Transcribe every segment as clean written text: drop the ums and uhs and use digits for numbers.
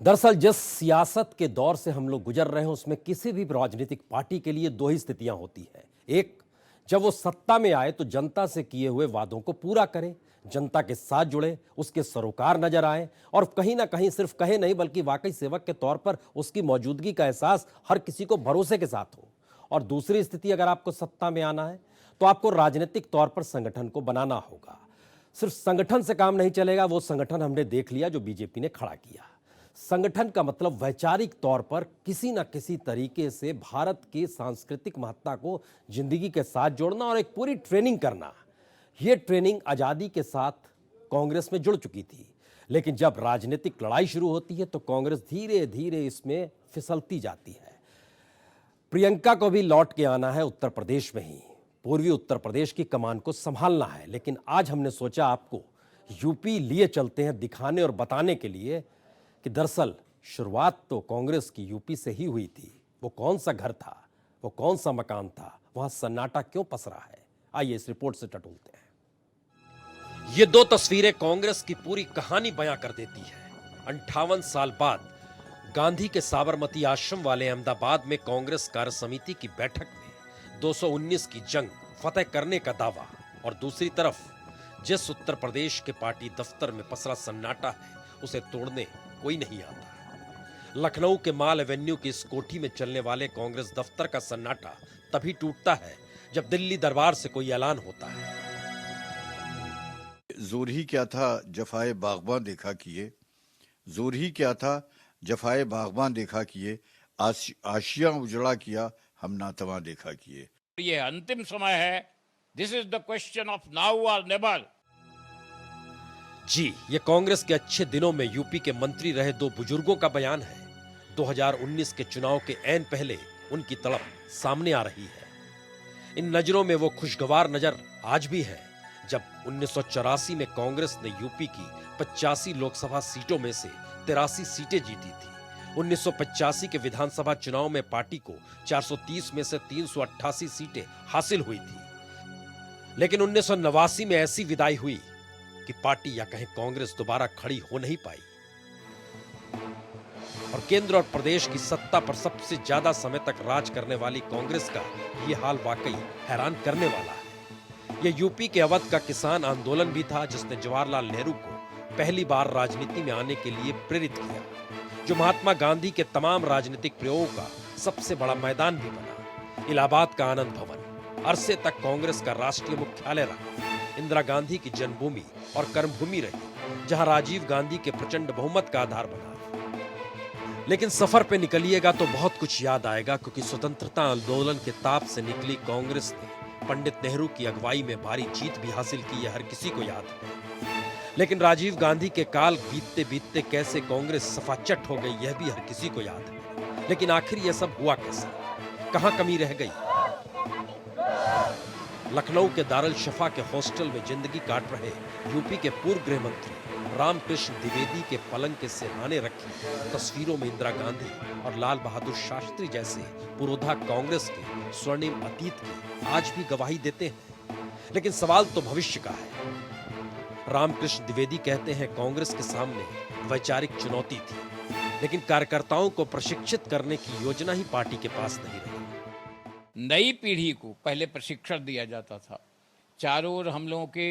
दरअसल जिस सियासत के दौर से हम लोग गुजर रहे हैं उसमें किसी भी राजनीतिक पार्टी के लिए दो ही स्थितियां होती हैं। एक, जब वो सत्ता में आए तो जनता से किए हुए वादों को पूरा करे, जनता के साथ जुड़े, उसके सरोकार नजर आए और कहीं ना कहीं सिर्फ कहे नहीं बल्कि वाकई सेवक के तौर पर उसकी मौजूदगी का एहसास हर किसी को भरोसे के साथ हो। और दूसरी स्थिति, अगर आपको सत्ता में आना है तो आपको राजनीतिक तौर पर संगठन को बनाना होगा। सिर्फ संगठन से काम नहीं चलेगा। वो संगठन हमने देख लिया जो बीजेपी ने खड़ा किया। संगठन का मतलब वैचारिक तौर पर किसी न किसी तरीके से भारत की सांस्कृतिक महत्ता को जिंदगी के साथ जोड़ना और एक पूरी ट्रेनिंग करना। यह ट्रेनिंग आजादी के साथ कांग्रेस में जुड़ चुकी थी, लेकिन जब राजनीतिक लड़ाई शुरू होती है तो कांग्रेस धीरे धीरे इसमें फिसलती जाती है। प्रियंका को भी लौट के आना है उत्तर प्रदेश में ही, पूर्वी उत्तर प्रदेश की कमान को संभालना है। लेकिन आज हमने सोचा आपको यूपी लिए चलते हैं, दिखाने और बताने के लिए कि दरअसल शुरुआत तो कांग्रेस की यूपी से ही हुई थी। वो कौन सा घर था, वो कौन सा मकान था, वहां सन्नाटा क्यों पसरा है, आइए इस रिपोर्ट से टटोलते हैं। ये दो तस्वीरें कांग्रेस की पूरी कहानी बयां कर देती है। 58 साल बाद गांधी के साबरमती आश्रम वाले अहमदाबाद में कांग्रेस कार्य समिति की बैठक में 219 की जंग फतेह करने का दावा, और दूसरी तरफ जिस उत्तर प्रदेश के पार्टी दफ्तर में पसरा सन्नाटा है उसे तोड़ने कोई नहीं आता। लखनऊ के माल एवेन्यू की इस कोठी में चलने वाले कांग्रेस दफ्तर का सन्नाटा तभी टूटता है जब दिल्ली दरबार से कोई ऐलान होता है। जोर ही क्या था जफाए बागबान देखा किए, जोर ही क्या था जफाए बागबान देखा किए, आशिया उजड़ा किया हम नातवा देखा किए। ये अंतिम समय है। This is the question of now और नेवर। जी, ये कांग्रेस के अच्छे दिनों में यूपी के मंत्री रहे दो बुजुर्गों का बयान है। 2019 के चुनाव के ऐन पहले उनकी तड़प सामने आ रही है। इन नजरों में वो खुशगवार नजर आज भी है जब 1984 में कांग्रेस ने यूपी की 85 लोकसभा सीटों में से 83 सीटें जीती थी। 1985 के विधानसभा चुनाव में पार्टी को 430 में से 388 सीटें हासिल हुई थी। लेकिन 1989 में ऐसी विदाई हुई कि पार्टी या कहें कांग्रेस दोबारा खड़ी हो नहीं पाई। और केंद्र और प्रदेश की सत्ता पर सबसे ज्यादा समय तक राज करने वाली कांग्रेस का यह हाल वाकई हैरान करने वाला है। यह यूपी के अवध का किसान आंदोलन भी था जिसने जवाहरलाल नेहरू को पहली बार राजनीति में आने के लिए प्रेरित किया, जो महात्मा गांधी के तमाम राजनीतिक प्रयोगों का सबसे बड़ा मैदान भी बना। इलाहाबाद का आनंद भवन अरसे तक कांग्रेस का राष्ट्रीय मुख्यालय रहा, इंदिरा गांधी की जन्मभूमि और कर्मभूमि रही, जहां राजीव गांधी के प्रचंड बहुमत का आधार बना। लेकिन सफर पे निकलिएगा तो बहुत कुछ याद आएगा, क्योंकि स्वतंत्रता आंदोलन के ताप से निकली कांग्रेस ने पंडित नेहरू की अगुवाई में भारी जीत भी हासिल की है, हर किसी को याद है। लेकिन राजीव गांधी के काल बीतते बीतते कैसे कांग्रेस सफाचट हो गई यह भी हर किसी को याद है। लेकिन आखिर यह सब हुआ कैसे, कहां कमी रह गई? लखनऊ के दारुल शफा के हॉस्टल में जिंदगी काट रहे यूपी के पूर्व गृह मंत्री रामकृष्ण द्विवेदी के पलंग के सिरहाने रखी तस्वीरों में इंदिरा गांधी और लाल बहादुर शास्त्री जैसे पुरोधा कांग्रेस के स्वर्णिम अतीत की आज भी गवाही देते हैं। लेकिन सवाल तो भविष्य का है। रामकृष्ण द्विवेदी कहते हैं कांग्रेस के सामने वैचारिक चुनौती थी, लेकिन कार्यकर्ताओं को प्रशिक्षित करने की योजना ही पार्टी के पास नहीं रही। नई पीढ़ी को पहले प्रशिक्षण दिया जाता था, चारों ओर हम लोगों के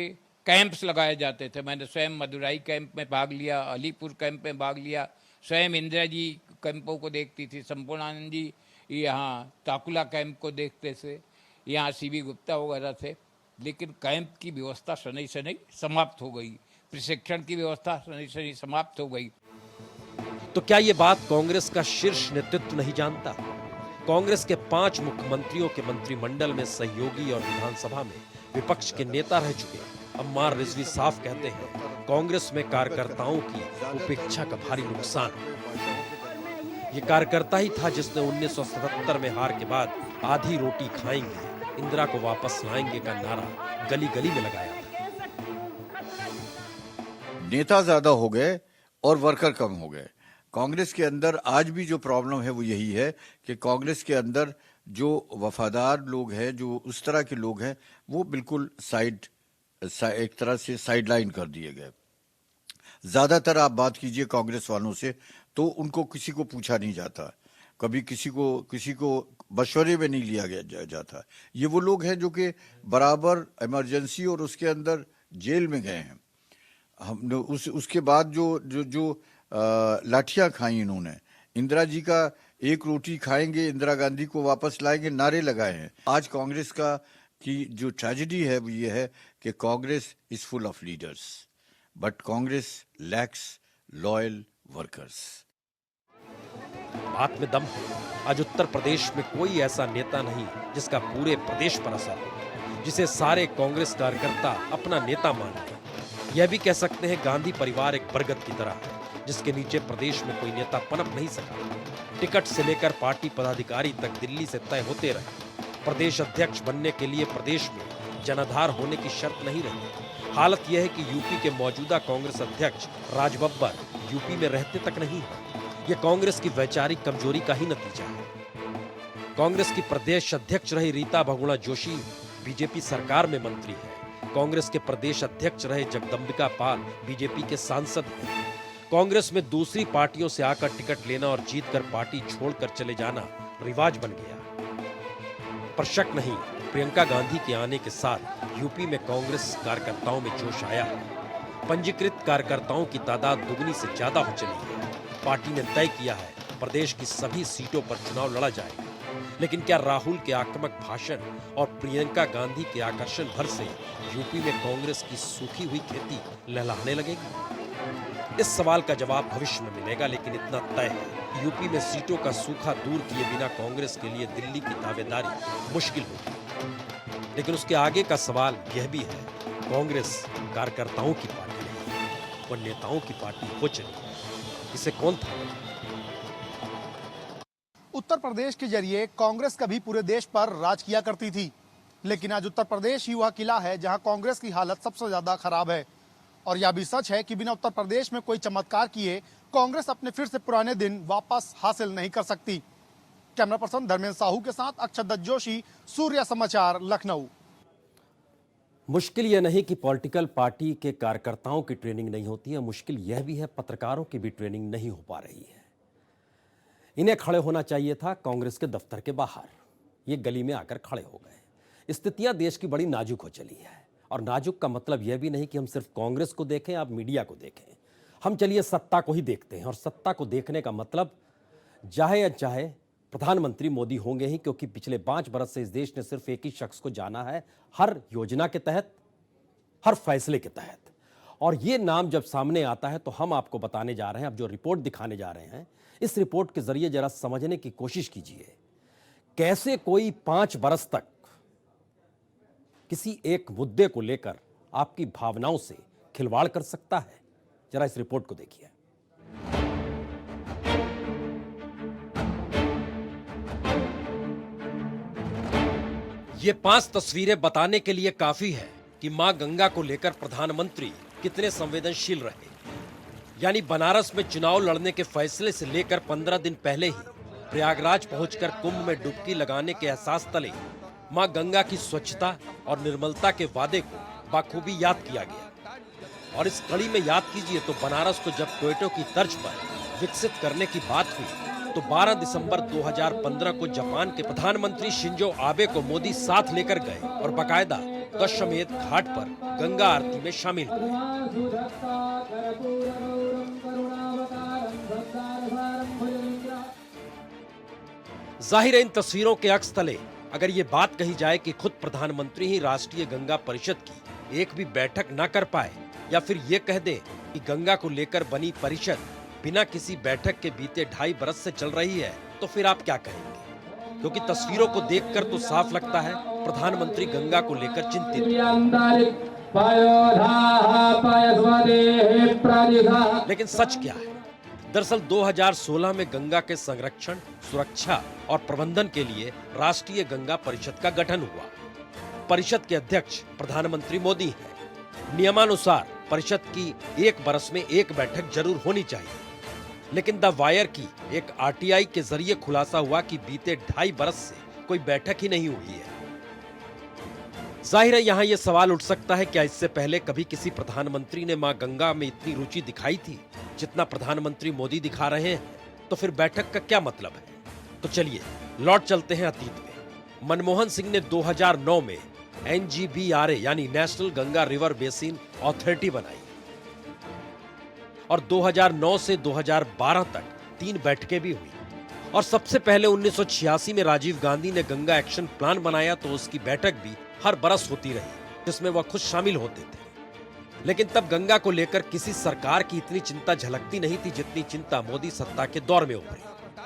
कैंप्स लगाए जाते थे। मैंने स्वयं मदुराई कैंप में भाग लिया, अलीपुर कैंप में भाग लिया, स्वयं इंदिरा जी कैंपों को देखती थी, संपूर्णानंद जी यहाँ ताकुला कैंप को देखते थे, यहाँ सीबी गुप्ता वगैरह थे। लेकिन कैंप की व्यवस्था शनै शनै समाप्त हो गई, प्रशिक्षण की व्यवस्था शनै शनै समाप्त हो गई। तो क्या ये बात कांग्रेस का शीर्ष नेतृत्व नहीं जानता? कांग्रेस के 5 मुख्यमंत्रियों के मंत्रिमंडल में सहयोगी और विधानसभा में विपक्ष के नेता रह चुके अम्मार रिजवी साफ कहते हैं कांग्रेस में कार्यकर्ताओं की उपेक्षा का भारी नुकसान। ये कार्यकर्ता ही था जिसने 1977 में हार के बाद आधी रोटी खाएंगे, इंदिरा को वापस लाएंगे का नारा गली गली में लगाया था। नेता ज्यादा हो गए और वर्कर कम हो गए। कांग्रेस के अंदर आज भी जो प्रॉब्लम है वो यही है कि कांग्रेस के अंदर जो वफादार लोग हैं, जो उस तरह के लोग हैं, वो बिल्कुल एक तरह से साइडलाइन कर दिए गए। ज्यादातर आप बात कीजिए कांग्रेस वालों से तो उनको किसी को पूछा नहीं जाता, कभी किसी को मशवरे में नहीं लिया जाता। ये वो लोग हैं जो कि बराबर इमरजेंसी और उसके अंदर जेल में गए हैं। हमने उसके बाद जो लाठियां खाई इन्होंने, इंदिरा जी का एक रोटी खाएंगे इंदिरा गांधी को वापस लाएंगे नारे लगाए हैं। आज कांग्रेस का की जो ट्रेजेडी है वो ये है कि Congress is full of leaders but Congress lakhs loyal workers. बात में दम है। आज उत्तर प्रदेश में कोई ऐसा नेता नहीं जिसका पूरे प्रदेश पर असर हो, जिसे सारे कांग्रेस कार्यकर्ता अपना नेता मान लें। यह भी कह सकते हैं गांधी परिवार एक बरगद की तरह है जिसके नीचे प्रदेश में कोई नेता पनप नहीं सका। टिकट से लेकर पार्टी पदाधिकारी तक दिल्ली से तय होते रहे। प्रदेश अध्यक्ष बनने के लिए प्रदेश में जनाधार होने की शर्त नहीं रही। हालत यह है कि यूपी के मौजूदा कांग्रेस अध्यक्ष राज बब्बर यूपी में रहते तक नहीं है। यह कांग्रेस की वैचारिक कमजोरी का ही नतीजा है। कांग्रेस की प्रदेश अध्यक्ष रही रीता बहुगुणा जोशी बीजेपी सरकार में मंत्री है। कांग्रेस के प्रदेश अध्यक्ष रहे जगदंबिका पाल बीजेपी के सांसद हैं। कांग्रेस में दूसरी पार्टियों से आकर टिकट लेना और जीतकर पार्टी छोड़कर चले जाना रिवाज बन गया। पर शक नहीं, प्रियंका गांधी के आने के साथ यूपी में कांग्रेस कार्यकर्ताओं में जोश आया है। पंजीकृत कार्यकर्ताओं की तादाद दुगनी से ज्यादा हो चली है। पार्टी ने तय किया है प्रदेश की सभी सीटों पर चुनाव लड़ा जाएगा। लेकिन क्या राहुल के आक्रामक भाषण और प्रियंका गांधी के आकर्षण भर से यूपी में कांग्रेस की सूखी हुई खेती लहलहाने लगेगी? इस सवाल का जवाब भविष्य में मिलेगा, लेकिन इतना तय है यूपी में सीटों का सूखा दूर किए बिना कांग्रेस के लिए दिल्ली की दावेदारी मुश्किल होगी। लेकिन उसके आगे का सवाल यह भी है, कांग्रेस कार्यकर्ताओं की पार्टी नहीं, वह नेताओं की पार्टी हो चली। इसे कौन था? उत्तर प्रदेश के जरिए कांग्रेस कभी पूरे देश पर राज किया करती थी, लेकिन आज उत्तर प्रदेश ही वह किला है जहां कांग्रेस की हालत सबसे ज्यादा खराब है। और यह भी सच है कि बिना उत्तर प्रदेश में कोई चमत्कार किए कांग्रेस अपने फिर से पुराने दिन वापस हासिल नहीं कर सकती। कैमरा पर्सन धर्मेंद्र साहू के साथ अक्षत दत्त जोशी, सूर्या समाचार, लखनऊ। मुश्किल यह नहीं कि पॉलिटिकल पार्टी के कार्यकर्ताओं की ट्रेनिंग नहीं होती है, मुश्किल यह भी है पत्रकारों की भी ट्रेनिंग नहीं हो पा रही है। इन्हें खड़े होना चाहिए था कांग्रेस के दफ्तर के बाहर, ये गली में आकर खड़े हो गए। स्थितियां देश की बड़ी नाजुक हो चली है, और नाजुक का मतलब यह भी नहीं कि हम सिर्फ कांग्रेस को देखें, आप मीडिया को देखें। हम चलिए सत्ता को ही देखते हैं, और सत्ता को देखने का मतलब चाहे अनचाहे प्रधानमंत्री मोदी होंगे ही, क्योंकि पिछले 5 बरस से इस देश ने सिर्फ एक ही शख्स को जाना है, हर योजना के तहत, हर फैसले के तहत। और ये नाम जब सामने आता है तो हम आपको बताने जा रहे हैं, अब जो रिपोर्ट दिखाने जा रहे हैं, इस रिपोर्ट के जरिए जरा समझने की कोशिश कीजिए कैसे कोई 5 बरस तक किसी एक मुद्दे को लेकर आपकी भावनाओं से खिलवाड़ कर सकता है। जरा इस रिपोर्ट को देखिए। ये 5 तस्वीरें बताने के लिए काफी है कि मां गंगा को लेकर प्रधानमंत्री कितने संवेदनशील रहे। यानी बनारस में चुनाव लड़ने के फैसले से लेकर 15 दिन पहले ही प्रयागराज पहुंचकर कुंभ में डुबकी लगाने के एहसास तले मां गंगा की स्वच्छता और निर्मलता के वादे को बाखूबी याद किया गया। और इस कड़ी में याद कीजिए तो बनारस को जब क्वेटो की तर्ज पर विकसित करने की बात हुई तो 12 दिसंबर 2015 को जापान के प्रधानमंत्री शिंजो आबे को मोदी साथ लेकर गए और बाकायदा दशाश्वमेध घाट पर गंगा आरती में शामिल हुए। जाहिर है इन तस्वीरों के अक्स तले अगर ये बात कही जाए कि खुद प्रधानमंत्री ही राष्ट्रीय गंगा परिषद की एक भी बैठक न कर पाए, या फिर ये कह दे कि गंगा को लेकर बनी परिषद बिना किसी बैठक के बीते 2.5 बरस से चल रही है, तो फिर आप क्या कहेंगे? क्योंकि तस्वीरों को देखकर तो साफ लगता है प्रधानमंत्री गंगा को लेकर चिंतित। लेकिन सच क्या है? दरअसल 2016 में गंगा के संरक्षण, सुरक्षा और प्रबंधन के लिए राष्ट्रीय गंगा परिषद का गठन हुआ। परिषद के अध्यक्ष प्रधानमंत्री मोदी हैं। नियमानुसार परिषद की 1 बरस में 1 बैठक जरूर होनी चाहिए, लेकिन द वायर की एक आरटीआई के जरिए खुलासा हुआ कि बीते 2.5 बरस से कोई बैठक ही नहीं हुई है। जाहिर है यहां यह सवाल उठ सकता है, क्या इससे पहले कभी किसी प्रधानमंत्री ने मां गंगा में इतनी रुचि दिखाई थी जितना प्रधानमंत्री मोदी दिखा रहे हैं? तो फिर बैठक का क्या मतलब है? तो चलिए लौट चलते हैं अतीत में। मनमोहन सिंह ने 2009 में NGBRA यानी national Ganga river basin authority बनाई और 2009 से 2012 तक 3 बैठकें भी हुई। और सबसे पहले 1986 में राजीव गांधी ने गंगा एक्शन प्लान बनाया तो उसकी बैठक भी हर बरस होती रही जिसमें वह खुद शामिल होते थे। लेकिन तब गंगा को लेकर किसी सरकार की इतनी चिंता झलकती नहीं थी जितनी चिंता मोदी सत्ता के दौर में उभरी।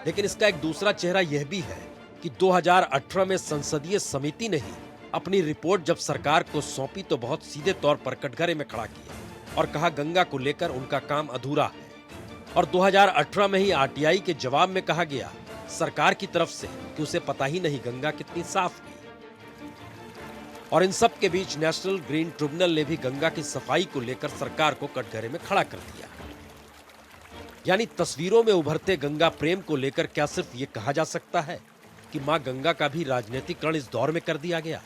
लेकिन इसका एक दूसरा चेहरा यह भी है कि 2018 में संसदीय समिति ने ही अपनी रिपोर्ट जब सरकार को सौंपी तो बहुत सीधे तौर पर कटघरे में खड़ा किया और कहा गंगा को लेकर उनका काम अधूरा है। और 2018 में ही RTI के जवाब में कहा गया सरकार की तरफ से कि उसे पता ही नहीं गंगा कितनी साफ हुई। और इन सब के बीच नेशनल ग्रीन ट्रिब्यूनल ने भी गंगा की सफाई को लेकर सरकार को कटघरे में खड़ा कर दिया। यानी तस्वीरों में उभरते गंगा प्रेम को लेकर क्या सिर्फ ये कहा जा सकता है कि मां गंगा का भी राजनीतिकरण इस दौर में कर दिया गया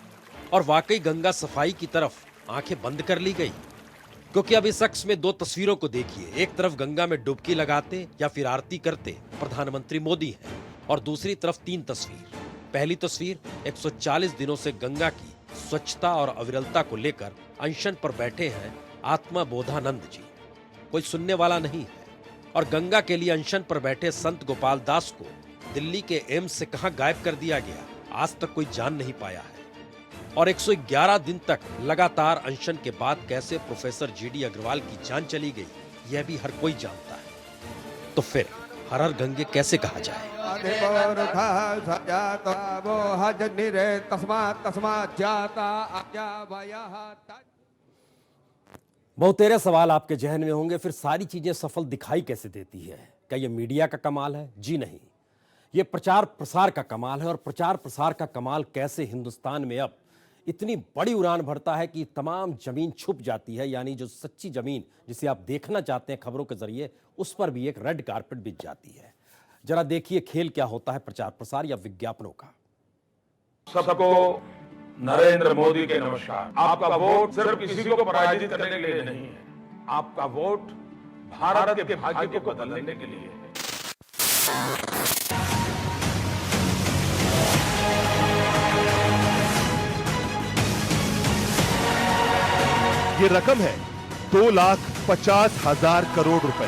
और वाकई गंगा सफाई की तरफ आंखें बंद कर ली गई? क्योंकि अब इस शख्स में 2 तस्वीरों को देखिए। एक तरफ गंगा में डुबकी लगाते या फिर आरती करते प्रधानमंत्री मोदी हैं और दूसरी तरफ 3 तस्वीर। पहली तस्वीर 140 दिनों से गंगा की स्वच्छता और अविरलता को लेकर अनशन पर बैठे हैं आत्मा बोधानंद जी। कोई सुनने वाला नहीं है और गंगा के लिए अनशन पर बैठे संत गोपाल दास को दिल्ली के एम्स से कहां गायब कर दिया गया आज तक कोई जान नहीं पाया है। और 111 दिन तक लगातार अनशन के बाद कैसे प्रोफेसर GD अग्रवाल की जान चली गई यह भी हर कोई जानता है। तो फिर हर हर गंगे कैसे कहा जाए? बहुतेरे सवाल आपके जहन में होंगे, फिर सारी चीजें सफल दिखाई कैसे देती है? क्या ये मीडिया का कमाल है? जी नहीं, ये प्रचार प्रसार का कमाल है। और प्रचार प्रसार का कमाल कैसे हिंदुस्तान में अब इतनी बड़ी उड़ान भरता है कि तमाम जमीन छुप जाती है, यानी जो सच्ची जमीन जिसे आप देखना चाहते हैं खबरों के जरिए उस पर भी एक रेड कारपेट बिछ जाती है। जरा देखिए खेल क्या होता है प्रचार प्रसार या विज्ञापनों का। सबको नरेंद्र मोदी के नमस्कार। आपका वोट सिर्फ किसी को पराजित करने के लिए नहीं है, आपका वोट भारत के भाग्य को बदलने के लिए है। ये रकम है 2,50,000 करोड़ रुपए।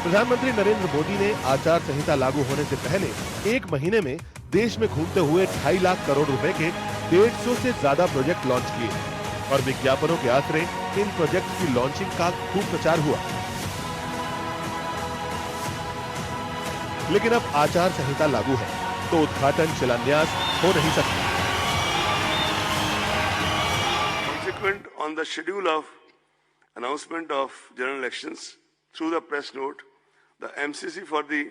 प्रधानमंत्री नरेंद्र मोदी ने आचार संहिता लागू होने से पहले 1 महीने में देश में घूमते हुए 2.5 लाख करोड़ रुपए के 150 से ज्यादा प्रोजेक्ट लॉन्च किए और विज्ञापनों के आसरे इन प्रोजेक्ट की लॉन्चिंग का खूब प्रचार हुआ। लेकिन अब आचार संहिता लागू है तो उद्घाटन शिलान्यास हो नहीं सकता। Consequent on the schedule of announcement of general elections through the press note, the MCC for the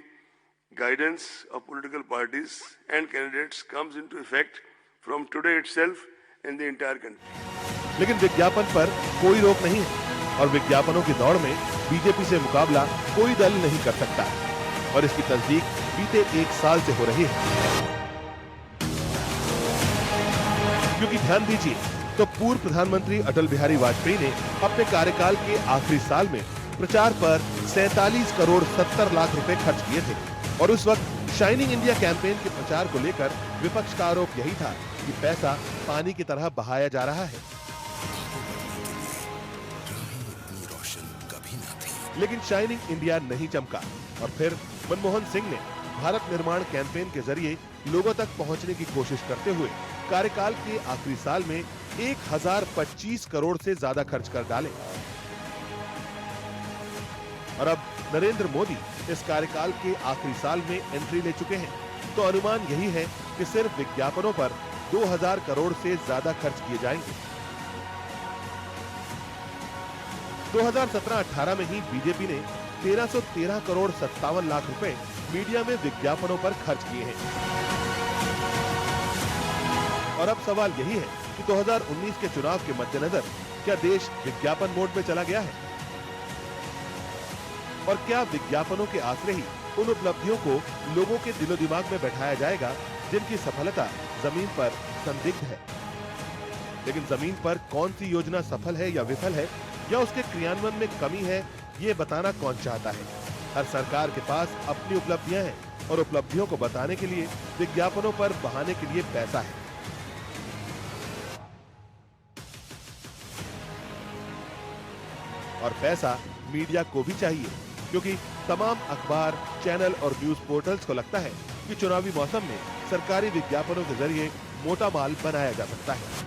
guidance of political parties and candidates comes into effect from today itself in the entire country. लेकिन विज्ञापन पर कोई रोक नहीं है और विज्ञापनों की दौड़ में बीजेपी से मुकाबला कोई दल नहीं कर सकता और इसकी तस्दीक बीते 1 साल से हो रही है। क्योंकि ध्यान दीजिए तो पूर्व प्रधानमंत्री अटल बिहारी वाजपेयी ने अपने कार्यकाल के आखिरी साल में प्रचार पर 47 करोड़ 70 लाख रुपए खर्च किए थे और उस वक्त शाइनिंग इंडिया कैंपेन के प्रचार को लेकर विपक्ष का आरोप यही था कि पैसा पानी की तरह बहाया जा रहा है। लेकिन शाइनिंग इंडिया नहीं चमका और फिर मनमोहन सिंह ने भारत निर्माण कैंपेन के जरिए लोगों तक पहुंचने की कोशिश करते हुए कार्यकाल के आखिरी साल में 1025 करोड़ से ज्यादा खर्च कर डाले। और अब नरेंद्र मोदी इस कार्यकाल के आखिरी साल में एंट्री ले चुके हैं तो अनुमान यही है कि सिर्फ विज्ञापनों पर 2000 करोड़ से ज्यादा खर्च किए जाएंगे। 2017-18 में ही बीजेपी ने 1313 करोड़ 57 लाख रुपए मीडिया में विज्ञापनों पर खर्च किए हैं। और अब सवाल यही है कि 2019 के चुनाव के मद्देनजर क्या देश विज्ञापन मोड में चला गया है और क्या विज्ञापनों के आसरे ही उन उपलब्धियों को लोगों के दिलो दिमाग में बैठाया जाएगा जिनकी सफलता जमीन पर संदिग्ध है। लेकिन जमीन पर कौन सी योजना सफल है या विफल है या उसके क्रियान्वयन में कमी है, ये बताना कौन चाहता है। हर सरकार के पास अपनी उपलब्धियां हैं और उपलब्धियों को बताने के लिए विज्ञापनों पर बहाने के लिए पैसा है। और पैसा मीडिया को भी चाहिए, क्योंकि तमाम अखबार, चैनल और न्यूज पोर्टल्स को लगता है कि चुनावी मौसम में सरकारी विज्ञापनों के जरिए मोटा माल बनाया जा सकता है।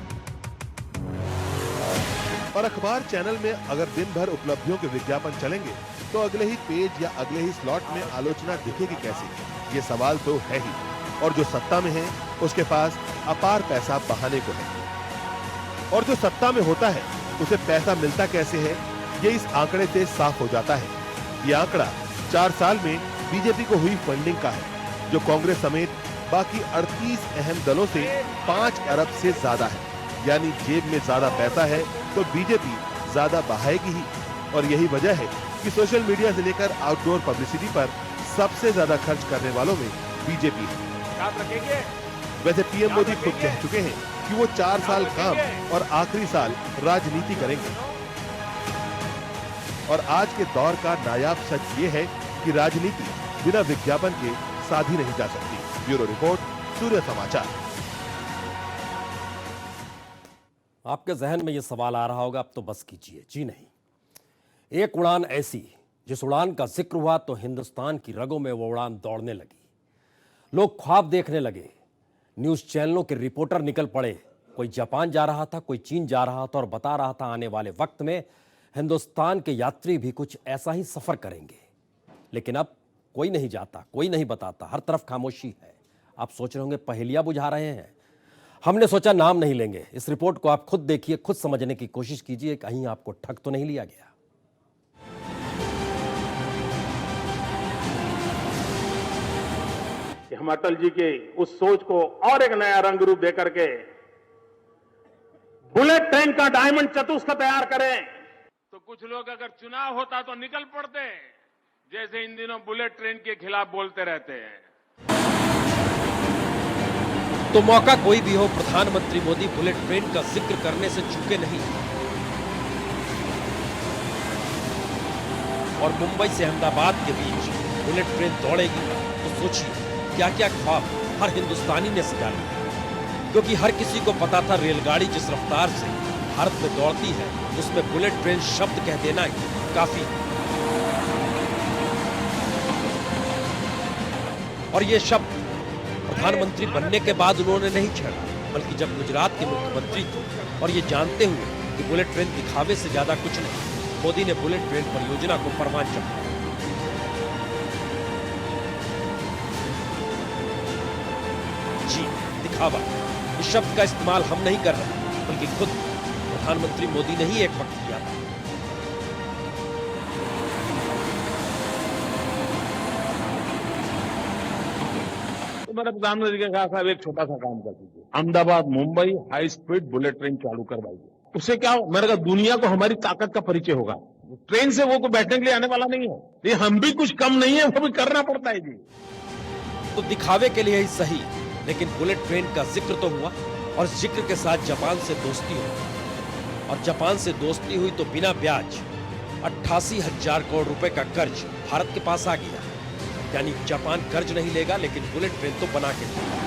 और अखबार चैनल में अगर दिन भर उपलब्धियों के विज्ञापन चलेंगे तो अगले ही पेज या अगले ही स्लॉट में आलोचना दिखेगी कैसे? ये सवाल तो है ही। और जो सत्ता में है उसके पास अपार पैसा बहाने को है। और जो सत्ता में होता है उसे पैसा मिलता कैसे है, ये इस आंकड़े से साफ हो जाता है। ये आंकड़ा 4 साल में बीजेपी को हुई फंडिंग का है, जो कांग्रेस समेत बाकी 38 अहम दलों से 5 अरब से ज्यादा है। यानी जेब में ज्यादा पैसा है तो बीजेपी ज्यादा बहाएगी ही। और यही वजह है कि सोशल मीडिया से लेकर आउटडोर पब्लिसिटी पर सबसे ज्यादा खर्च करने वालों में बीजेपी है। वैसे पीएम मोदी खुद कह चुके हैं कि वो 4 साल काम और आखिरी साल राजनीति करेंगे। और आज के दौर का नायाब सच ये है कि राजनीति बिना विज्ञापन के साधी नहीं जा सकती। ब्यूरो रिपोर्ट, सूर्य समाचार। आपके जहन में यह सवाल आ रहा होगा, अब तो बस कीजिए। जी नहीं, एक उड़ान ऐसी जिस उड़ान का जिक्र हुआ तो हिंदुस्तान की रगों में वो उड़ान दौड़ने लगी। लोग ख्वाब देखने लगे, न्यूज चैनलों के रिपोर्टर निकल पड़े। कोई जापान जा रहा था, कोई चीन जा रहा था और बता रहा था आने वाले वक्त में हिंदुस्तान के यात्री भी कुछ ऐसा ही सफर करेंगे। लेकिन अब कोई नहीं जाता, कोई नहीं बताता, हर तरफ खामोशी है। आप सोच रहे होंगे पहेलियां बुझा रहे हैं। हमने सोचा नाम नहीं लेंगे। इस रिपोर्ट को आप खुद देखिए, खुद समझने की कोशिश कीजिए, कहीं आपको ठग तो नहीं लिया गया। हम अटल जी के उस सोच को और एक नया रंग रूप देकर के बुलेट ट्रेन का डायमंड चतुष्क तैयार करें। तो कुछ लोग अगर चुनाव होता तो निकल पड़ते, जैसे इन दिनों बुलेट ट्रेन के खिलाफ बोलते रहते हैं। तो मौका कोई भी हो, प्रधानमंत्री मोदी बुलेट ट्रेन का जिक्र करने से चूके नहीं। और मुंबई से अहमदाबाद के बीच बुलेट ट्रेन दौड़ेगी तो सोचिए क्या क्या ख्वाब हर हिंदुस्तानी ने सजा लिया। क्योंकि हर किसी को पता था रेलगाड़ी जिस रफ्तार से भारत में दौड़ती है उसमें बुलेट ट्रेन शब्द कह देना ही काफी। और ये शब्द प्रधानमंत्री बनने के बाद उन्होंने नहीं छेड़ा, बल्कि जब गुजरात के मुख्यमंत्री थे और ये जानते हुए कि बुलेट ट्रेन दिखावे से ज्यादा कुछ नहीं, मोदी ने बुलेट ट्रेन परियोजना को परवान चढ़ाया। जी, दिखावा, इस शब्द का इस्तेमाल हम नहीं कर रहे, बल्कि खुद प्रधानमंत्री मोदी ने ही एक वक्त किया था। तो मेरे प्रधानमंत्री के कहा साहब एक छोटा सा काम कर दीजिए, Ahmedabad Mumbai high speed bullet train चालू करवाइए। उससे क्या हो, मेरे कहा दुनिया को हमारी ताकत का परिचय होगा। ट्रेन से वो कोई बैठने के लिए आने वाला नहीं है। ये हम भी कुछ कम नहीं है, वो भी करना पड़ता है जी। तो दिखावे के लिए ही सही, लेकिन बुलेट ट्रेन का जिक्र तो हुआ और जिक्र के साथ जापान से दोस्ती हुई। और जापान से दोस्ती हुई तो बिना ब्याज 88,000 करोड़ रुपए का कर्ज भारत के पास आ गया। यानी जापान कर्ज नहीं लेगा, लेकिन बुलेट ट्रेन तो बना के देगा।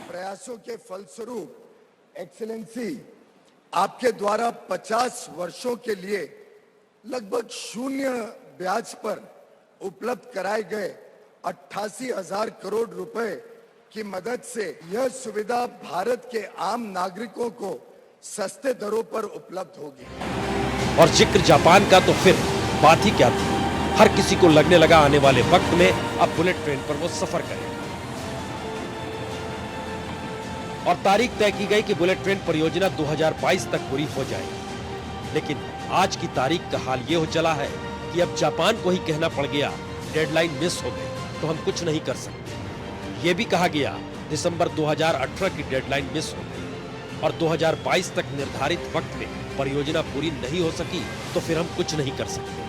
प्रयासों के फलस्वरूप एक्सीलेंसी आपके द्वारा 50 वर्षों के लिए लगभग 0 ब्याज पर उपलब्ध कराए गए 88,000 करोड़ रुपए की मदद से यह सुविधा भारत के आम नागरिकों को सस्ते दरों पर उपलब्ध होगी। और जिक्र जापान का तो फिर बात ही क्या थी। हर किसी को लगने लगा आने वाले वक्त में अब बुलेट ट्रेन पर वो सफर करेगा। और तारीख तय की गई कि बुलेट ट्रेन परियोजना 2022 तक पूरी हो जाएगी। लेकिन आज की तारीख का हाल ये हो चला है कि अब जापान को ही कहना पड़ गया, डेडलाइन मिस हो गई तो हम कुछ नहीं कर सकते। ये भी कहा गया दिसंबर 2018 की डेडलाइन मिस हो गई और 2022 तक निर्धारित वक्त में परियोजना पूरी नहीं हो सकी तो फिर हम कुछ नहीं कर सकते।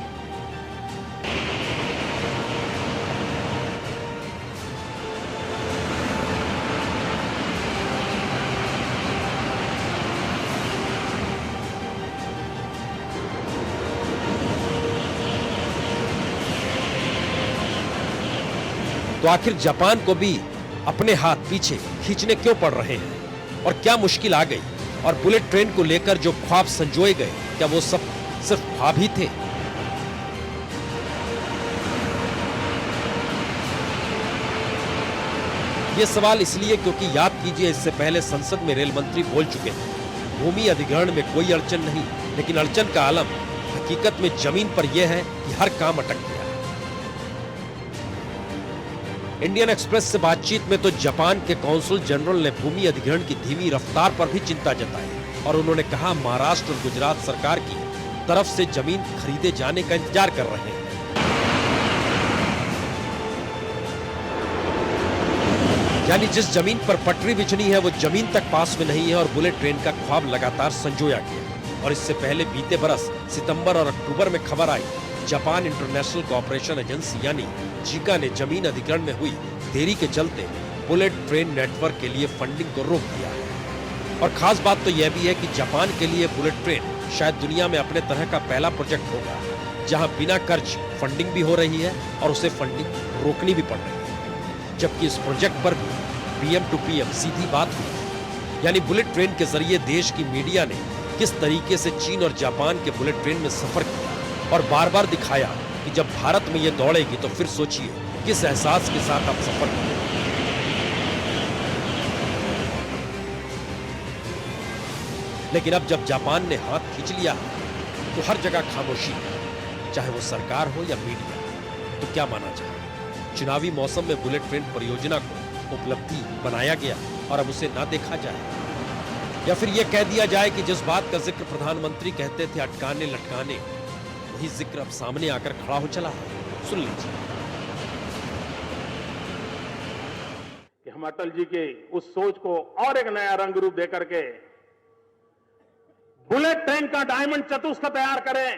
तो आखिर जापान को भी अपने हाथ पीछे खींचने क्यों पड़ रहे हैं और क्या मुश्किल आ गई? और बुलेट ट्रेन को लेकर जो ख्वाब संजोए गए, क्या वो सब सिर्फ ख्वाब ही थे? ये सवाल इसलिए क्योंकि याद कीजिए, इससे पहले संसद में रेल मंत्री बोल चुके थे भूमि अधिग्रहण में कोई अड़चन नहीं, लेकिन अड़चन का आलम हकीकत में जमीन पर यह है कि हर काम अटक गया। इंडियन एक्सप्रेस से बातचीत में तो जापान के कौंसल जनरल ने भूमि अधिग्रहण की धीमी रफ्तार पर भी चिंता जताई और उन्होंने कहा महाराष्ट्र और गुजरात सरकार की तरफ से जमीन खरीदे जाने का इंतजार कर रहे हैं। यानी जिस जमीन पर पटरी बिछनी है वो जमीन तक पास में नहीं है और बुलेट ट्रेन का ख्वाब लगातार संजोया गया। और इससे पहले बीते बरस सितंबर और अक्टूबर में खबर आई, जापान इंटरनेशनल कोऑपरेशन एजेंसी यानी जीका ने जमीन अधिग्रहण में हुई देरी के चलते बुलेट ट्रेन नेटवर्क के लिए फंडिंग को रोक दिया है। और खास बात तो यह भी है कि जापान के लिए बुलेट ट्रेन शायद दुनिया में अपने तरह का पहला प्रोजेक्ट होगा जहां बिना कर्ज फंडिंग भी हो रही है और उसे फंडिंग रोकनी भी पड़ रही है। जबकि इस प्रोजेक्ट पर भी पीएम टू पीएम सीधी बात हुई, यानी बुलेट ट्रेन के जरिए देश की मीडिया ने किस तरीके से चीन और जापान के बुलेट ट्रेन में सफर किया और बार बार दिखाया कि जब भारत में ये दौड़ेगी तो फिर सोचिए किस एहसास के साथ आप सफर करेंगे। लेकिन अब जब जापान ने हाथ खींच लिया तो हर जगह खामोशी है, चाहे वो सरकार हो या मीडिया। तो क्या माना जाए, चुनावी मौसम में बुलेट ट्रेन परियोजना को उपलब्धि बनाया गया और अब उसे ना देखा जाए, या फिर यह कह दिया जाए कि जिस बात का जिक्र प्रधानमंत्री कहते थे अटकाने लटकाने, वही जिक्र अब सामने आकर खड़ा हो चला है। सुन लीजिए कि हम अटल जी के उस सोच को और एक नया रंग रूप देकर के बुलेट ट्रेन का डायमंड चतुष्क तैयार करें।